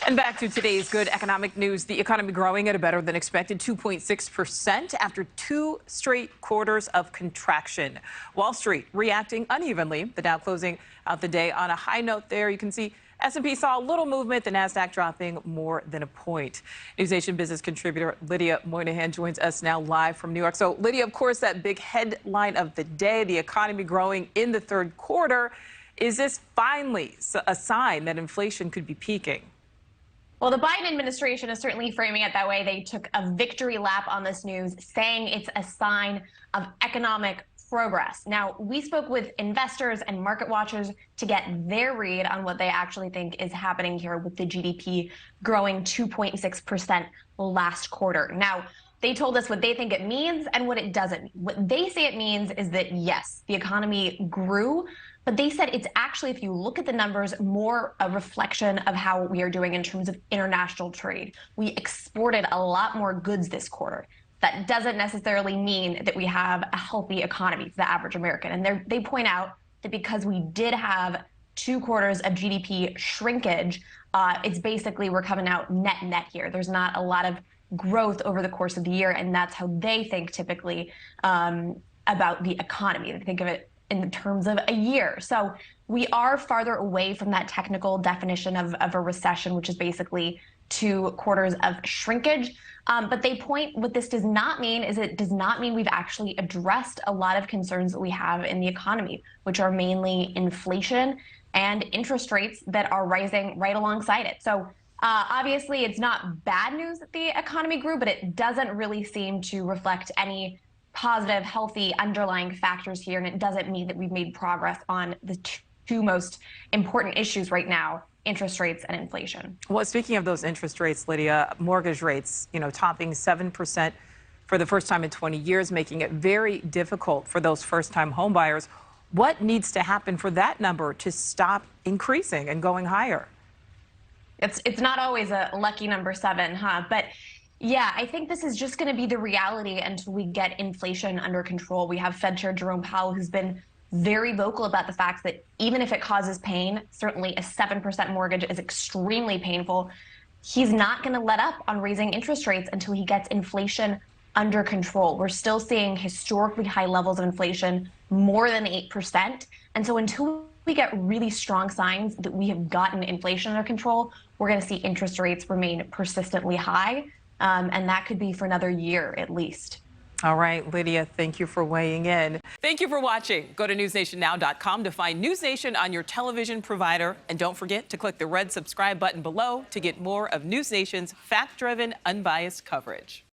And back to today's good economic news. The economy growing at a better than expected 2.6% after 2 straight quarters of contraction. Wall Street reacting unevenly. The Dow closing out the day on a high note there. You can see S&P saw a little movement, the NASDAQ dropping more than a point. NewsNation business contributor Lydia Moynihan joins us now live from New York. So, Lydia, of course, that big headline of the day, the economy growing in the third quarter. Is this finally a sign that inflation could be peaking? Well, the Biden administration is certainly framing it that way. They took a victory lap on this news, saying it's a sign of economic progress. Now, we spoke with investors and market watchers to get their read on what they actually think is happening here with the GDP growing 2.6% last quarter. Now, they told us what they think it means and what it doesn't mean. What they say it means is that, yes, the economy grew, but they said it's actually, if you look at the numbers, more a reflection of how we are doing in terms of international trade. We exported a lot more goods this quarter. That doesn't necessarily mean that we have a healthy economy for the average American. And they point out that because we did have 2 quarters of GDP shrinkage, it's basically we're coming out net here. There's not a lot of growth over the course of the year, and that's how they think typically about the economy. They think of it in terms of a year. So we are farther away from that technical definition of a recession, which is basically 2 quarters of shrinkage. But they point, what this does not mean is it does not mean we've actually addressed a lot of concerns that we have in the economy, which are mainly inflation and interest rates that are rising right alongside it. So obviously, it's not bad news that the economy grew, but it doesn't really seem to reflect any positive, healthy underlying factors here. And it doesn't mean that we've made progress on the two most important issues right now, interest rates and inflation. Well, speaking of those interest rates, Lydia, mortgage rates, topping 7% for the first time in 20 years, making it very difficult for those first-time home buyers. What needs to happen for that number to stop increasing and going higher? It's not always a lucky number 7, huh? But yeah, I think this is just going to be the reality until we get inflation under control. We have Fed Chair Jerome Powell, who's been very vocal about the fact that even if it causes pain, certainly a 7% mortgage is extremely painful. He's not going to let up on raising interest rates until he gets inflation under control. We're still seeing historically high levels of inflation, more than 8%. And so until we get really strong signs that we have gotten inflation under control, we're going to see interest rates remain persistently high. And that could be for another year at least. All right, Lydia, thank you for weighing in. Thank you for watching. Go to newsnationnow.com to find NewsNation on your television provider. And don't forget to click the red subscribe button below to get more of NewsNation's fact-driven, unbiased coverage.